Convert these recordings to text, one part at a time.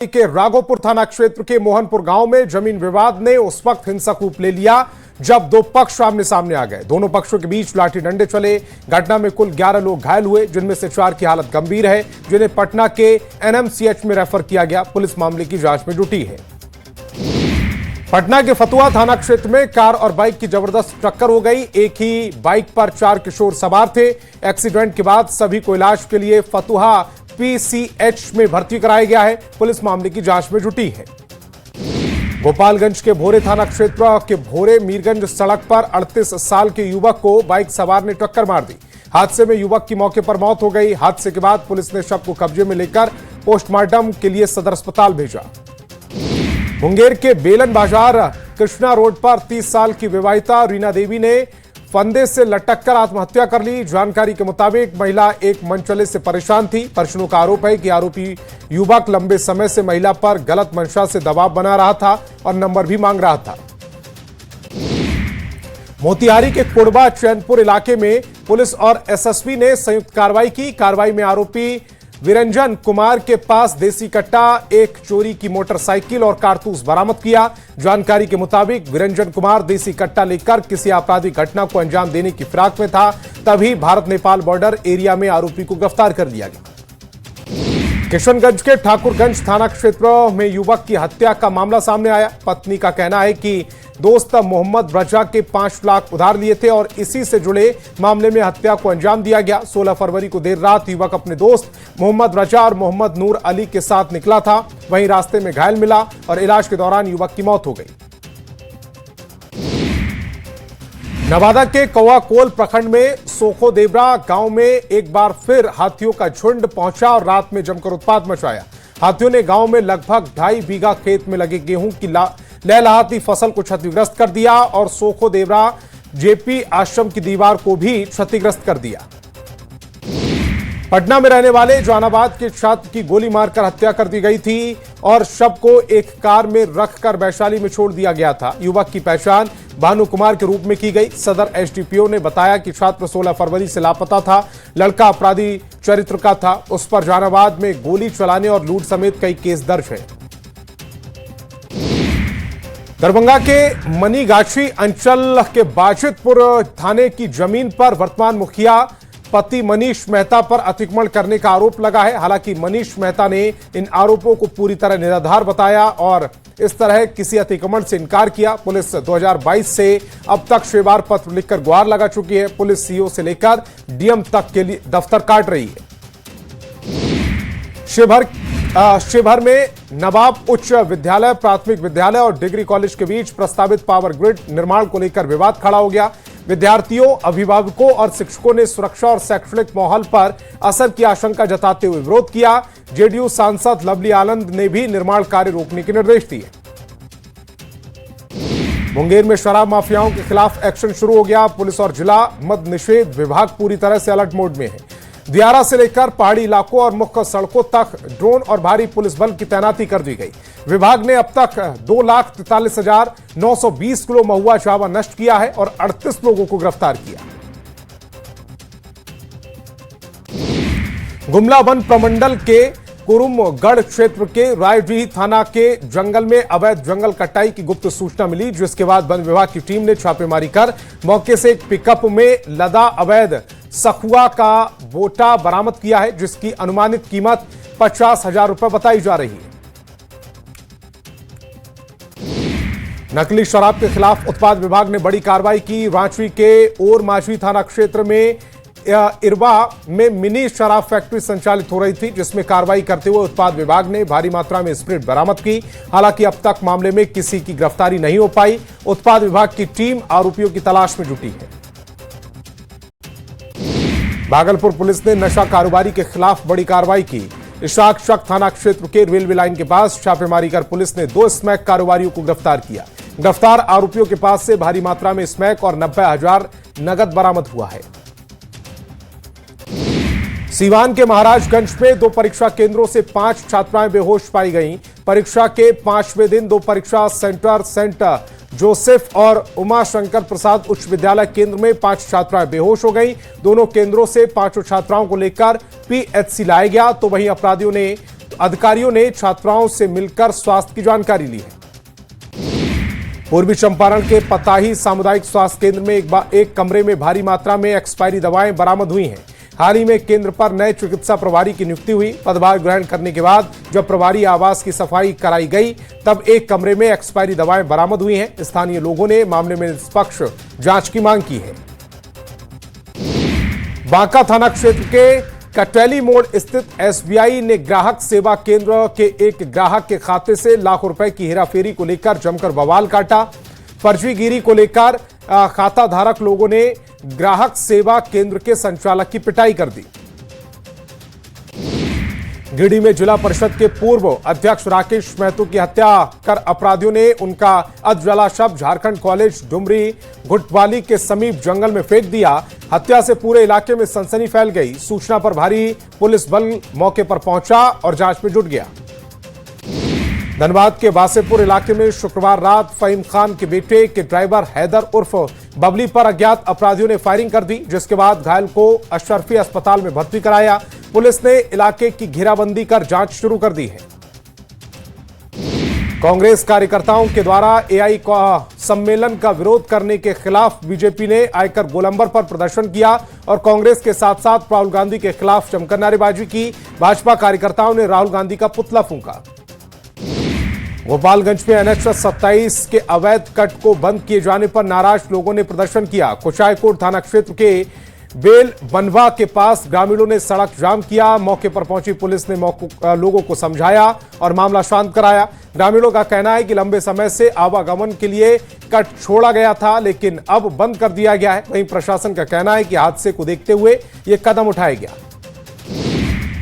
के राघोपुर थाना क्षेत्र के मोहनपुर गांव में जमीन विवाद ने उस वक्त हिंसक रूप ले लिया जब दो पक्ष आमने सामने आ गए। दोनों पक्षों के बीच लाठी डंडे चले। घटना में कुल 11 लोग घायल हुए, जिनमें से 4 की हालत गंभीर है, जिन्हें पटना के एनएमसीएच में रेफर किया गया। पुलिस मामले की जांच में जुटी है। पटना के फतुहा थाना क्षेत्र में कार और बाइक की जबरदस्त टक्कर हो गई। एक ही बाइक पर 4 किशोर सवार थे। एक्सीडेंट के बाद सभी को इलाज के लिए फतुहा पीसीएच में भर्ती कराया गया है। पुलिस मामले की जांच में जुटी है। गोपालगंज के भोरे थाना क्षेत्र के भोरे मीरगंज सड़क पर 38 साल के युवक को बाइक सवार ने टक्कर मार दी। हादसे में युवक की मौके पर मौत हो गई। हादसे के बाद पुलिस ने शव को कब्जे में लेकर पोस्टमार्टम के लिए सदर अस्पताल भेजा। मुंगेर के बेलन बाजार कृष्णा रोड पर 30 साल की विवाहिता रीना देवी ने फंदे से लटक कर आत्महत्या कर ली। जानकारी के मुताबिक महिला एक मनचले से परेशान थी। परिजनों का आरोप है कि आरोपी युवक लंबे समय से महिला पर गलत मंशा से दबाव बना रहा था और नंबर भी मांग रहा था। मोतिहारी के कुड़बा चैनपुर इलाके में पुलिस और एसएसबी ने संयुक्त कार्रवाई की। कार्रवाई में आरोपी विरंजन कुमार के पास देसी कट्टा, एक चोरी की मोटरसाइकिल और कारतूस बरामद किया। जानकारी के मुताबिक विरंजन कुमार देसी कट्टा लेकर किसी आपराधिक घटना को अंजाम देने की फिराक में था। तभी भारत नेपाल बॉर्डर एरिया में आरोपी को गिरफ्तार कर लिया गया। किशनगंज के ठाकुरगंज थाना क्षेत्र में युवक की हत्या का मामला सामने आया। पत्नी का कहना है कि दोस्त मोहम्मद रजा के 5 लाख उधार लिए थे और इसी से जुड़े मामले में हत्या को अंजाम दिया गया। 16 फरवरी को देर रात युवक अपने दोस्त मोहम्मद रजा और मोहम्मद नूर अली के साथ निकला था। वहीं रास्ते में घायल मिला और इलाज के दौरान युवक की मौत हो गई। नवादा के कौआकोल प्रखंड में सोखो देवरा गांव में एक बार फिर हाथियों का झुंड पहुंचा और रात में जमकर उत्पात मचाया। हाथियों ने गांव में लगभग 2.5 बीघा खेत में लगे गेहूं की लहलहाती फसल को क्षतिग्रस्त कर दिया और सोखो देवरा जेपी आश्रम की दीवार को भी क्षतिग्रस्त कर दिया। पटना में रहने वाले जहानाबाद के छात्र की गोली मारकर हत्या कर दी गई थी और शव को एक कार में रखकर वैशाली में छोड़ दिया गया था। युवक की पहचान भानु कुमार के रूप में की गई। सदर एसडीपीओ ने बताया कि छात्र 16 फरवरी से लापता था। लड़का अपराधी चरित्र का था। उस पर जहानाबाद में गोली चलाने और लूट समेत कई केस दर्ज है। दरभंगा के मनीगाछी अंचल के बाजितपुर थाने की जमीन पर वर्तमान मुखिया पति मनीष मेहता पर अतिक्रमण करने का आरोप लगा है। हालांकि मनीष मेहता ने इन आरोपों को पूरी तरह निराधार बताया और इस तरह किसी अतिक्रमण से इनकार किया। पुलिस 2022 से अब तक 6 बार पत्र लिखकर गुहार लगा चुकी है। पुलिस सीओ से लेकर डीएम तक के लिए दफ्तर काट रही है। शिवहर में नवाब उच्च विद्यालय, प्राथमिक विद्यालय और डिग्री कॉलेज के बीच प्रस्तावित पावर ग्रिड निर्माण को लेकर विवाद खड़ा हो गया। विद्यार्थियों, अभिभावकों और शिक्षकों ने सुरक्षा और शैक्षणिक माहौल पर असर की आशंका जताते हुए विरोध किया। जेडीयू सांसद लवली आनंद ने भी निर्माण कार्य रोकने के निर्देश दिए। मुंगेर में शराब माफियाओं के खिलाफ एक्शन शुरू हो गया। पुलिस और जिला मद निषेध विभाग पूरी तरह से अलर्ट मोड में है। दियारा से लेकर पहाड़ी इलाकों और मुख्य सड़कों तक ड्रोन और भारी पुलिस बल की तैनाती कर दी गई। विभाग ने अब तक 2,43,920 किलो महुआ चावा नष्ट किया है और 38 लोगों को गिरफ्तार किया। गुमला वन प्रमंडल के कुरुमगढ़ क्षेत्र के रायडीह थाना के जंगल में अवैध जंगल कटाई की गुप्त सूचना मिली, जिसके बाद वन विभाग की टीम ने छापेमारी कर मौके से एक पिकअप में लदा अवैध सखुआ का बोटा बरामद किया है, जिसकी अनुमानित कीमत 50,000 रुपए बताई जा रही है। नकली शराब के खिलाफ उत्पाद विभाग ने बड़ी कार्रवाई की। रांची के ओर माझी थाना क्षेत्र में इरवा में मिनी शराब फैक्ट्री संचालित हो रही थी, जिसमें कार्रवाई करते हुए उत्पाद विभाग ने भारी मात्रा में स्प्रिट बरामद की। हालांकि अब तक मामले में किसी की गिरफ्तारी नहीं हो पाई। उत्पाद विभाग की टीम आरोपियों की तलाश में जुटी है। भागलपुर पुलिस ने नशा कारोबारी के खिलाफ बड़ी कार्रवाई की। इशाक थाना क्षेत्र के रेलवे लाइन के पास छापेमारी कर पुलिस ने 2 स्मैक कारोबारियों को गिरफ्तार किया। गिरफ्तार आरोपियों के पास से भारी मात्रा में स्मैक और 90,000 नगद बरामद हुआ है। सीवान के महाराजगंज में 2 परीक्षा केंद्रों से 5 छात्राएं बेहोश पाई गईं। परीक्षा के 5वें दिन 2 परीक्षा सेंटर सेंट जोसेफ और उमाशंकर प्रसाद उच्च विद्यालय केंद्र में 5 छात्राएं बेहोश हो गईं। दोनों केंद्रों से 5 छात्राओं को लेकर पीएचसी लाया गया, तो वहीं अपराधियों ने अधिकारियों ने छात्राओं से मिलकर स्वास्थ्य की जानकारी ली है। पूर्वी चंपारण के पताही सामुदायिक स्वास्थ्य केंद्र में एक कमरे में भारी मात्रा में एक्सपायरी दवाएं बरामद हुई हैं। हाल ही में केंद्र पर नए चिकित्सा प्रभारी की नियुक्ति हुई। पदभार ग्रहण करने के बाद जब प्रभारी आवास की सफाई कराई गई तब एक कमरे में एक्सपायरी दवाएं बरामद हुई हैं। स्थानीय लोगों ने मामले में निष्पक्ष जांच की मांग की है। बांका थाना क्षेत्र के कटैली मोड़ स्थित एसबीआई ने ग्राहक सेवा केंद्र के एक ग्राहक के खाते से लाखों रुपए की हेराफेरी को लेकर जमकर बवाल काटा। फर्जीगिरी को लेकर खाता धारक लोगों ने ग्राहक सेवा केंद्र के संचालक की पिटाई कर दी। गिरिडीह में जिला परिषद के पूर्व अध्यक्ष राकेश महतो की हत्या कर अपराधियों ने उनका अधजला शव झारखंड कॉलेज डुमरी घुटवाली के समीप जंगल में फेंक दिया। हत्या से पूरे इलाके में सनसनी फैल गई। सूचना पर भारी पुलिस बल मौके पर पहुंचा और जांच में जुट गया। धनबाद के वासेपुर इलाके में शुक्रवार रात फहीम खान के बेटे के ड्राइवर हैदर उर्फ बबली पर अज्ञात अपराधियों ने फायरिंग कर दी, जिसके बाद घायल को अशरफी अस्पताल में भर्ती कराया। पुलिस ने इलाके की घेराबंदी कर जांच शुरू कर दी है। कांग्रेस कार्यकर्ताओं के द्वारा एआई सम्मेलन का विरोध करने के खिलाफ बीजेपी ने आयकर गोलंबर पर प्रदर्शन किया और कांग्रेस के साथ साथ राहुल गांधी के खिलाफ जमकर नारेबाजी की। भाजपा कार्यकर्ताओं ने राहुल गांधी का पुतला फूंका। गोपालगंज में एनएच 27 के अवैध कट को बंद किए जाने पर नाराज लोगों ने प्रदर्शन किया। कुचायकोट थाना क्षेत्र के बेल बनवा के पास ग्रामीणों ने सड़क जाम किया। मौके पर पहुंची पुलिस ने लोगों को समझाया और मामला शांत कराया। ग्रामीणों का कहना है कि लंबे समय से आवागमन के लिए कट छोड़ा गया था, लेकिन अब बंद कर दिया गया है। वहीं प्रशासन का कहना है कि हादसे को देखते हुए यह कदम उठाया गया।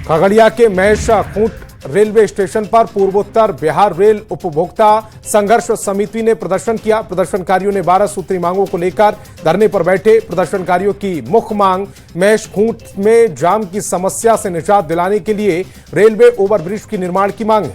खगड़िया के महेश खूंट रेलवे स्टेशन पर पूर्वोत्तर बिहार रेल उपभोक्ता संघर्ष समिति ने प्रदर्शन किया। प्रदर्शनकारियों ने 12 सूत्री मांगों को लेकर धरने पर बैठे। प्रदर्शनकारियों की मुख्य मांग महेश खूंट में जाम की समस्या से निजात दिलाने के लिए रेलवे ओवरब्रिज की निर्माण की मांग है।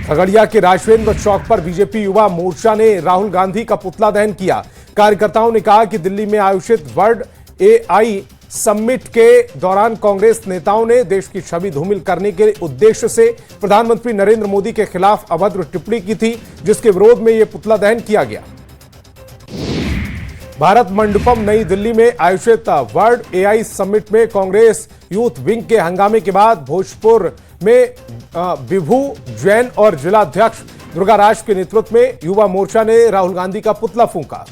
खगड़िया के राजवेंद्र चौक पर बीजेपी युवा मोर्चा ने राहुल गांधी का पुतला दहन किया। कार्यकर्ताओं ने कहा कि दिल्ली में आयोजित वर्ल्ड एआई समिट के दौरान कांग्रेस नेताओं ने देश की छवि धूमिल करने के उद्देश्य से प्रधानमंत्री नरेंद्र मोदी के खिलाफ अभद्र टिप्पणी की थी, जिसके विरोध में यह पुतला दहन किया गया। भारत मंडपम नई दिल्ली में आयोजित वर्ल्ड एआई समिट में कांग्रेस यूथ विंग के हंगामे के बाद भोजपुर में विभू जैन और जिलाध्यक्ष दुर्गाराज के नेतृत्व में युवा मोर्चा ने राहुल गांधी का पुतला फूंका।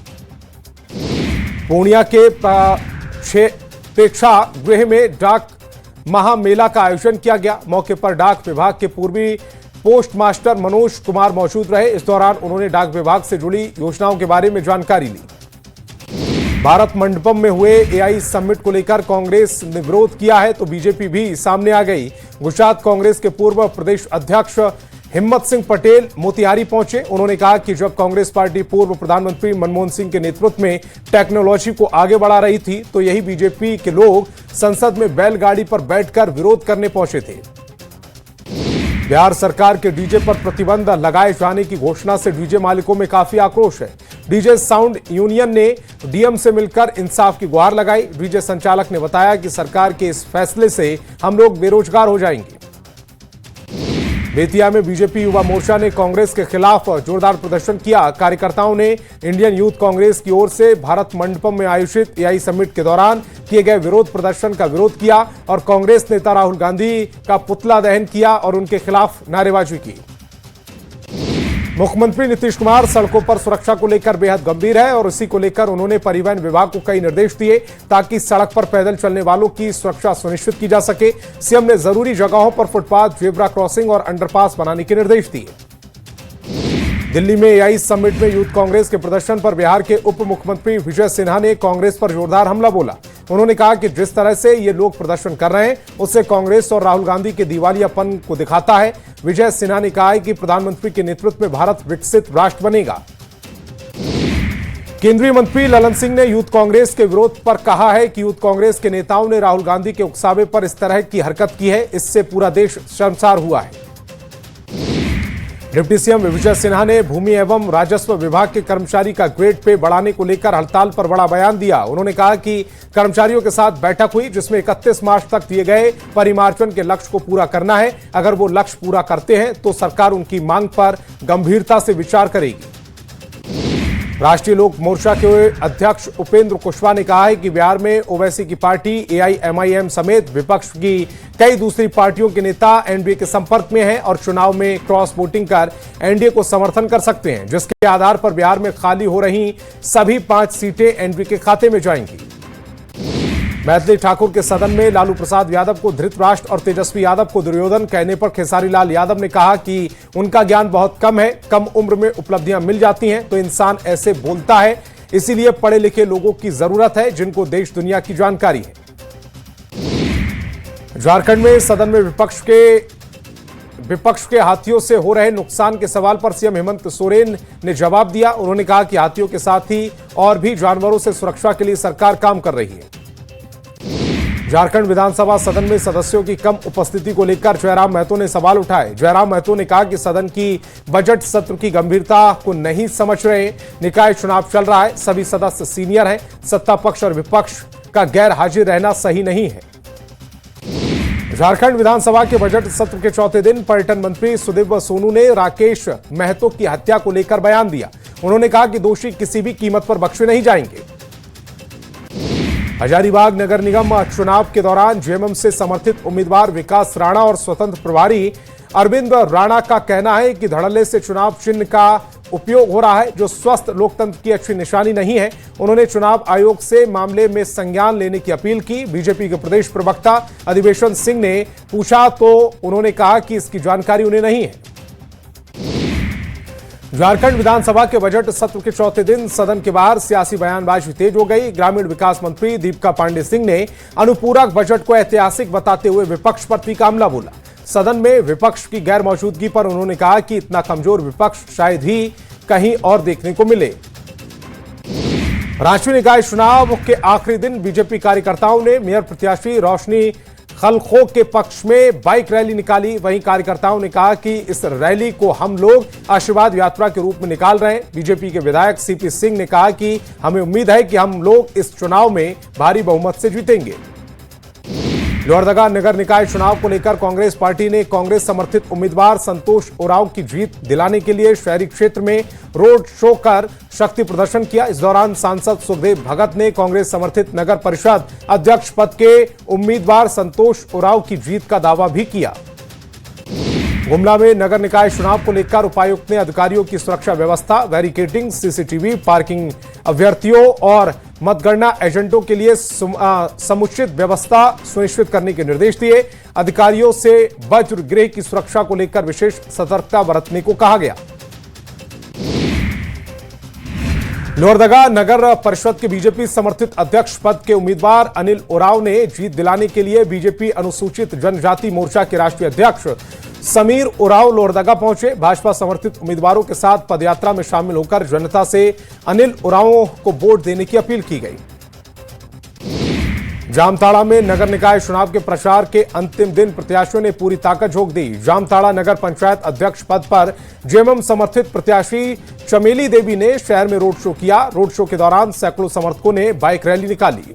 पूर्णिया के प्रेक्षागृह में डाक महामेला का आयोजन किया गया। मौके पर डाक विभाग के पूर्वी पोस्ट मास्टर मनोज कुमार मौजूद रहे। इस दौरान उन्होंने डाक विभाग से जुड़ी योजनाओं के बारे में जानकारी ली। भारत मंडपम में हुए एआई समिट को लेकर कांग्रेस ने विरोध किया है तो बीजेपी भी सामने आ गई। गुजरात कांग्रेस के पूर्व प्रदेश अध्यक्ष हिम्मत सिंह पटेल मोतिहारी पहुंचे। उन्होंने कहा कि जब कांग्रेस पार्टी पूर्व प्रधानमंत्री मनमोहन सिंह के नेतृत्व में टेक्नोलॉजी को आगे बढ़ा रही थी तो यही बीजेपी के लोग संसद में बैलगाड़ी पर बैठकर विरोध करने पहुंचे थे। बिहार सरकार के डीजे पर प्रतिबंध लगाए जाने की घोषणा से डीजे मालिकों में काफी आक्रोश है। डीजे साउंड यूनियन ने डीएम से मिलकर इंसाफ की गुहार लगाई। डीजे संचालक ने बताया कि सरकार के इस फैसले से हम लोग बेरोजगार हो जाएंगे। बेतिया में बीजेपी युवा मोर्चा ने कांग्रेस के खिलाफ जोरदार प्रदर्शन किया। कार्यकर्ताओं ने इंडियन यूथ कांग्रेस की ओर से भारत मंडपम में आयोजित एआई समिट के दौरान किए गए विरोध प्रदर्शन का विरोध किया और कांग्रेस नेता राहुल गांधी का पुतला दहन किया और उनके खिलाफ नारेबाजी की। मुख्यमंत्री नीतीश कुमार सड़कों पर सुरक्षा को लेकर बेहद गंभीर है और इसी को लेकर उन्होंने परिवहन विभाग को कई निर्देश दिए ताकि सड़क पर पैदल चलने वालों की सुरक्षा सुनिश्चित की जा सके। सीएम ने जरूरी जगहों पर फुटपाथ, जेब्रा क्रॉसिंग और अंडरपास बनाने के निर्देश दिए। दिल्ली में एआई समिट में यूथ कांग्रेस के प्रदर्शन पर बिहार के उप मुख्यमंत्री विजय सिन्हा ने कांग्रेस पर जोरदार हमला बोला। उन्होंने कहा कि जिस तरह से ये लोग प्रदर्शन कर रहे हैं उससे कांग्रेस और राहुल गांधी के दिवालियापन को दिखाता है। विजय सिन्हा ने कहा कि प्रधानमंत्री के नेतृत्व में भारत विकसित राष्ट्र बनेगा। केंद्रीय मंत्री ललन सिंह ने यूथ कांग्रेस के विरोध पर कहा है कि यूथ कांग्रेस के नेताओं ने राहुल गांधी के उकसावे पर इस तरह की हरकत की है, इससे पूरा देश शर्मसार हुआ है। डिप्टी सीएम विजय सिन्हा ने भूमि एवं राजस्व विभाग के कर्मचारी का ग्रेड पे बढ़ाने को लेकर हड़ताल पर बड़ा बयान दिया। उन्होंने कहा कि कर्मचारियों के साथ बैठक हुई जिसमें 31 मार्च तक दिए गए परिमार्जन के लक्ष्य को पूरा करना है। अगर वो लक्ष्य पूरा करते हैं तो सरकार उनकी मांग पर गंभीरता से विचार करेगी। राष्ट्रीय लोक मोर्चा के अध्यक्ष उपेंद्र कुशवाहा ने कहा है कि बिहार में ओवैसी की पार्टी एआईएमआईएम समेत विपक्ष की कई दूसरी पार्टियों के नेता एनडीए के संपर्क में हैं और चुनाव में क्रॉस वोटिंग कर एनडीए को समर्थन कर सकते हैं, जिसके आधार पर बिहार में खाली हो रही सभी 5 सीटें एनडीए के खाते में जाएंगी। मैथिली ठाकुर के सदन में लालू प्रसाद यादव को धृतराष्ट्र और तेजस्वी यादव को दुर्योधन कहने पर खेसारी लाल यादव ने कहा कि उनका ज्ञान बहुत कम है, कम उम्र में उपलब्धियां मिल जाती हैं तो इंसान ऐसे बोलता है। इसीलिए पढ़े लिखे लोगों की जरूरत है जिनको देश दुनिया की जानकारी है। झारखंड में सदन में विपक्ष के हाथियों से हो रहे नुकसान के सवाल पर सीएम हेमंत सोरेन ने जवाब दिया। उन्होंने कहा कि हाथियों के साथ ही और भी जानवरों से सुरक्षा के लिए सरकार काम कर रही है। झारखंड विधानसभा सदन में सदस्यों की कम उपस्थिति को लेकर जयराम महतो ने सवाल उठाए। जयराम महतो ने कहा कि सदन की बजट सत्र की गंभीरता को नहीं समझ रहे। निकाय चुनाव चल रहा है, सभी सदस्य सीनियर हैं, सत्ता पक्ष और विपक्ष का गैर हाजिर रहना सही नहीं है। झारखंड विधानसभा के बजट सत्र के चौथे दिन पर्यटन मंत्री सुदीव्य सोनू ने राकेश महतो की हत्या को लेकर बयान दिया। उन्होंने कहा कि दोषी किसी भी कीमत पर बख्शे नहीं जाएंगे। हजारीबाग नगर निगम चुनाव के दौरान जेएमएम से समर्थित उम्मीदवार विकास राणा और स्वतंत्र प्रभारी अरविंद राणा का कहना है कि धड़ल्ले से चुनाव चिन्ह का उपयोग हो रहा है, जो स्वस्थ लोकतंत्र की अच्छी निशानी नहीं है। उन्होंने चुनाव आयोग से मामले में संज्ञान लेने की अपील की। बीजेपी के प्रदेश प्रवक्ता अधिवेशन सिंह ने पूछा तो उन्होंने कहा कि इसकी जानकारी उन्हें नहीं है। झारखंड विधानसभा के बजट सत्र के चौथे दिन सदन के बाहर सियासी बयानबाजी तेज हो गई। ग्रामीण विकास मंत्री दीपिका पांडे सिंह ने अनुपूरक बजट को ऐतिहासिक बताते हुए विपक्ष पर तीखा हमला बोला। सदन में विपक्ष की गैर मौजूदगी पर उन्होंने कहा कि इतना कमजोर विपक्ष शायद ही कहीं और देखने को मिले। रांची निकाय चुनाव के आखिरी दिन बीजेपी कार्यकर्ताओं ने मेयर प्रत्याशी रोशनी खलखो के पक्ष में बाइक रैली निकाली। वहीं कार्यकर्ताओं ने कहा कि इस रैली को हम लोग आशीर्वाद यात्रा के रूप में निकाल रहे हैं। बीजेपी के विधायक सीपी सिंह ने कहा कि हमें उम्मीद है कि हम लोग इस चुनाव में भारी बहुमत से जीतेंगे। लोहरदगा नगर निकाय चुनाव को लेकर कांग्रेस पार्टी ने कांग्रेस समर्थित उम्मीदवार संतोष उरांव की जीत दिलाने के लिए शहरी क्षेत्र में रोड शो कर शक्ति प्रदर्शन किया। इस दौरान सांसद सुखदेव भगत ने कांग्रेस समर्थित नगर परिषद अध्यक्ष पद के उम्मीदवार संतोष उरांव की जीत का दावा भी किया। गुमला में नगर निकाय चुनाव को लेकर उपायुक्त ने अधिकारियों की सुरक्षा व्यवस्था, बैरिकेडिंग, सीसीटीवी, पार्किंग, अभ्यर्थियों और मतगणना एजेंटों के लिए समुचित व्यवस्था सुनिश्चित करने के निर्देश दिए। अधिकारियों से वज्र गृह की सुरक्षा को लेकर विशेष सतर्कता बरतने को कहा गया। लोहरदगा नगर परिषद के बीजेपी समर्थित अध्यक्ष पद के उम्मीदवार अनिल उरांव ने जीत दिलाने के लिए बीजेपी अनुसूचित जनजाति मोर्चा के राष्ट्रीय अध्यक्ष समीर उरांव लोहरदगा पहुंचे। भाजपा समर्थित उम्मीदवारों के साथ पदयात्रा में शामिल होकर जनता से अनिल उरांव को वोट देने की अपील की गई। जामताड़ा में नगर निकाय चुनाव के प्रचार के अंतिम दिन प्रत्याशियों ने पूरी ताकत झोंक दी। जामताड़ा नगर पंचायत अध्यक्ष पद पर जेएमएम समर्थित प्रत्याशी चमेली देवी ने शहर में रोड शो किया। रोड शो के दौरान सैकड़ों समर्थकों ने बाइक रैली निकाली।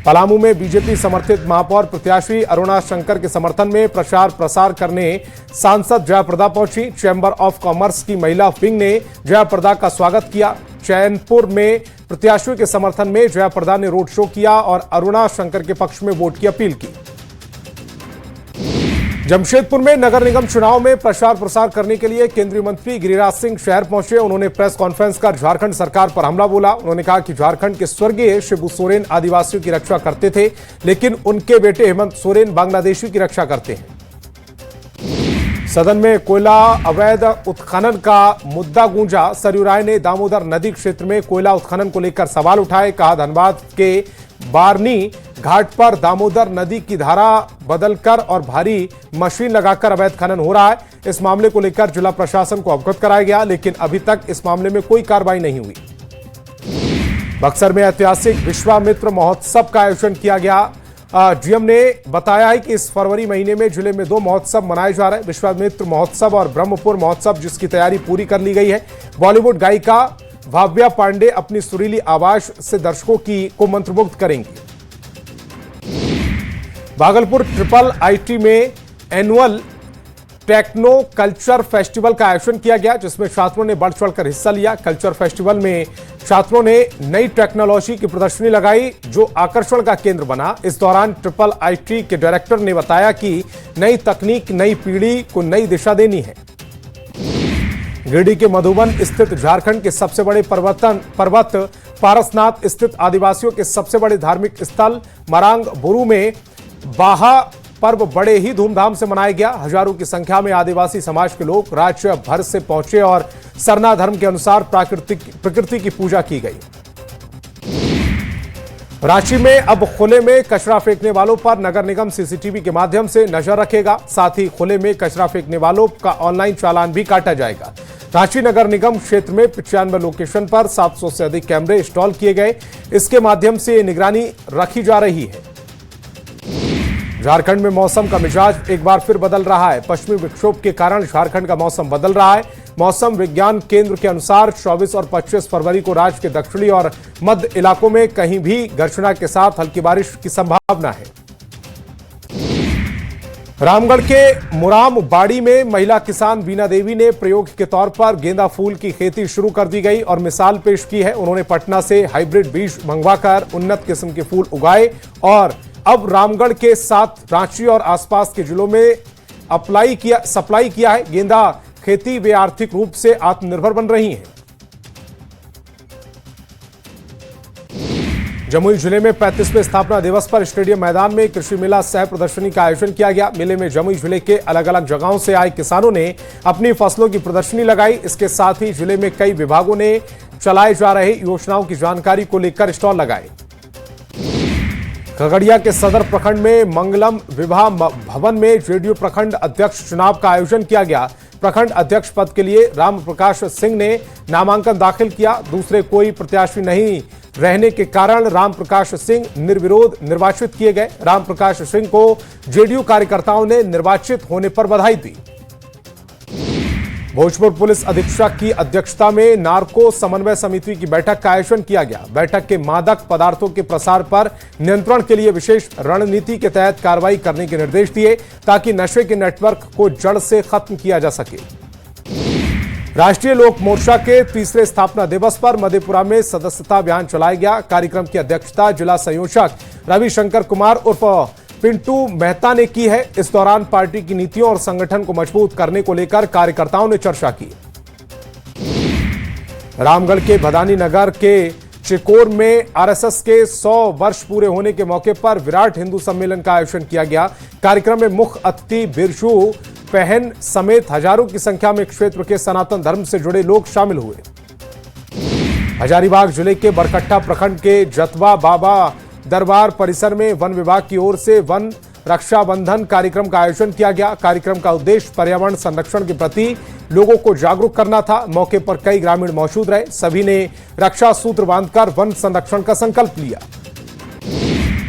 पलामू में बीजेपी समर्थित महापौर प्रत्याशी अरुणा शंकर के समर्थन में प्रचार प्रसार करने सांसद जयाप्रदा पहुंची। चैंबर ऑफ कॉमर्स की महिला विंग ने जयाप्रदा का स्वागत किया। चैनपुर में प्रत्याशियों के समर्थन में जयाप्रदा ने रोड शो किया और अरुणा शंकर के पक्ष में वोट की अपील की। जमशेदपुर में नगर निगम चुनाव में प्रचार प्रसार करने के लिए केंद्रीय मंत्री गिरिराज सिंह शहर पहुंचे। उन्होंने प्रेस कॉन्फ्रेंस कर झारखंड सरकार पर हमला बोला। उन्होंने कहा कि झारखंड के स्वर्गीय शिबू सोरेन आदिवासियों की रक्षा करते थे, लेकिन उनके बेटे हेमंत सोरेन बांग्लादेशी की रक्षा करते हैं। सदन में कोयला अवैध उत्खनन का मुद्दा गूंजा। सरयू राय ने दामोदर नदी क्षेत्र में कोयला उत्खनन को लेकर सवाल उठाए। कहा धनबाद के बारनी घाट पर दामोदर नदी की धारा बदलकर और भारी मशीन लगाकर अवैध खनन हो रहा है। इस मामले को लेकर जिला प्रशासन को अवगत कराया गया, लेकिन अभी तक इस मामले में कोई कार्रवाई नहीं हुई। बक्सर में ऐतिहासिक विश्वामित्र महोत्सव का आयोजन किया गया। डीएम ने बताया है कि इस फरवरी महीने में जिले में 2 महोत्सव मनाए जा रहे हैं, विश्वामित्र महोत्सव और ब्रह्मपुर महोत्सव, जिसकी तैयारी पूरी कर ली गई है। बॉलीवुड गायिका भाव्या पांडे अपनी सुरीली आवाज से दर्शकों को मंत्रमुग्ध करेंगी। भागलपुर ट्रिपल आईटी में एनुअल टेक्नो कल्चर फेस्टिवल का आयोजन किया गया, जिसमें छात्रों ने बढ़ चढ़कर हिस्सा लिया। कल्चर फेस्टिवल में छात्रों ने नई टेक्नोलॉजी की प्रदर्शनी लगाई, जो आकर्षण का केंद्र बना। इस दौरान ट्रिपल आईटी के डायरेक्टर ने बताया कि नई तकनीक नई पीढ़ी को नई दिशा देनी है। गिरिडीह के मधुबन स्थित झारखंड के सबसे बड़े पर्वत पारसनाथ स्थित आदिवासियों के सबसे बड़े धार्मिक स्थल मरांग बुरू में बाहा पर्व बड़े ही धूमधाम से मनाया गया। हजारों की संख्या में आदिवासी समाज के लोग राज्य भर से पहुंचे और सरना धर्म के अनुसार प्रकृति की पूजा की गई। रांची में अब खुले में कचरा फेंकने वालों पर नगर निगम सीसीटीवी के माध्यम से नजर रखेगा। साथ ही खुले में कचरा फेंकने वालों का ऑनलाइन चालान भी काटा जाएगा। रांची नगर निगम क्षेत्र में 95 लोकेशन पर 700 से अधिक कैमरे इंस्टॉल किए गए। इसके माध्यम से निगरानी रखी जा रही है। झारखंड में मौसम का मिजाज एक बार फिर बदल रहा है। पश्चिमी विक्षोभ के कारण झारखंड का मौसम बदल रहा है। मौसम विज्ञान केंद्र के अनुसार 24 और 25 फरवरी को राज्य के दक्षिणी और मध्य इलाकों में कहीं भी गर्जना के साथ हल्की बारिश की संभावना है। रामगढ़ के मुराम बाड़ी में महिला किसान बीना देवी ने प्रयोग के तौर पर गेंदा फूल की खेती शुरू कर दी गई और मिसाल पेश की है। उन्होंने पटना से हाइब्रिड बीज मंगवाकर उन्नत किस्म के फूल उगाए और अब रामगढ़ के साथ रांची और आसपास के जिलों में सप्लाई किया है। गेंदा खेती वे आर्थिक रूप से आत्मनिर्भर बन रही हैं। जमुई जिले में 35वें स्थापना दिवस पर स्टेडियम मैदान में कृषि मेला सह प्रदर्शनी का आयोजन किया गया। मेले में जमुई जिले के अलग अलग जगहों से आए किसानों ने अपनी फसलों की प्रदर्शनी लगाई। इसके साथ ही जिले में कई विभागों ने चलाए जा रहे योजनाओं की जानकारी को लेकर स्टॉल लगाए। खगड़िया के सदर प्रखंड में मंगलम विवाह भवन में जेडीयू प्रखंड अध्यक्ष चुनाव का आयोजन किया गया। प्रखंड अध्यक्ष पद के लिए राम प्रकाश सिंह ने नामांकन दाखिल किया। दूसरे कोई प्रत्याशी नहीं रहने के कारण राम प्रकाश सिंह निर्विरोध निर्वाचित किए गए। राम प्रकाश सिंह को जेडीयू कार्यकर्ताओं ने निर्वाचित होने पर बधाई दी। भोजपुर पुलिस अधीक्षक की अध्यक्षता में नार्को समन्वय समिति की बैठक का आयोजन किया गया। बैठक के मादक पदार्थों के प्रसार पर नियंत्रण के लिए विशेष रणनीति के तहत कार्रवाई करने के निर्देश दिए, ताकि नशे के नेटवर्क को जड़ से खत्म किया जा सके। राष्ट्रीय लोक मोर्चा के 3रे स्थापना दिवस पर मधेपुरा में सदस्यता अभियान चलाया गया। कार्यक्रम की अध्यक्षता जिला संयोजक रविशंकर कुमार उर्फ पिंटू मेहता ने की है। इस दौरान पार्टी की नीतियों और संगठन को मजबूत करने को लेकर कार्यकर्ताओं ने चर्चा की। रामगढ़ के भदानी नगर के चिकोर में आरएसएस के 100 वर्ष पूरे होने के मौके पर विराट हिंदू सम्मेलन का आयोजन किया गया। कार्यक्रम में मुख्य अतिथि बिरजू पहन समेत हजारों की संख्या में क्षेत्र के सनातन धर्म से जुड़े लोग शामिल हुए। हजारीबाग जिले के बरकट्टा प्रखंड के जतवा बाबा दरबार परिसर में वन विभाग की ओर से वन रक्षाबंधन कार्यक्रम का आयोजन किया गया। कार्यक्रम का उद्देश्य पर्यावरण संरक्षण के प्रति लोगों को जागरूक करना था। मौके पर कई ग्रामीण मौजूद रहे। सभी ने रक्षा सूत्र बांधकर वन संरक्षण का संकल्प लिया।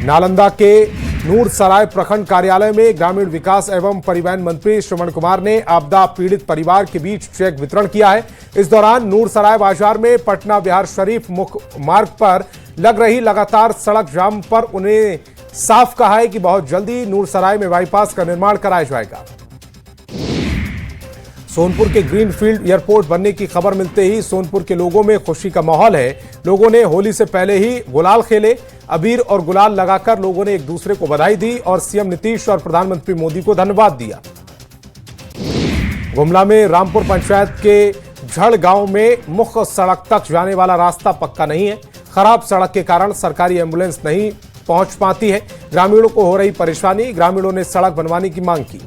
नालंदा के नूरसराय प्रखंड कार्यालय में ग्रामीण विकास एवं परिवहन मंत्री श्रवण कुमार ने आपदा पीड़ित परिवार के बीच चेक वितरण किया है। इस दौरान नूरसराय बाजार में पटना बिहार शरीफ मुख्य मार्ग पर लग रही लगातार सड़क जाम पर उन्हें साफ कहा है कि बहुत जल्दी नूरसराय में बाईपास का निर्माण कराया जाएगा। सोनपुर के ग्रीनफील्ड एयरपोर्ट बनने की खबर मिलते ही सोनपुर के लोगों में खुशी का माहौल है। लोगों ने होली से पहले ही गुलाल खेले। अबीर और गुलाल लगाकर लोगों ने एक दूसरे को बधाई दी और सीएम नीतीश और प्रधानमंत्री मोदी को धन्यवाद दिया। गुमला में रामपुर पंचायत के झड़ गांव में मुख्य सड़क तक जाने वाला रास्ता पक्का नहीं है। खराब सड़क के कारण सरकारी एम्बुलेंस नहीं पहुंच पाती है। ग्रामीणों को हो रही परेशानी, ग्रामीणों ने सड़क बनवाने की मांग की।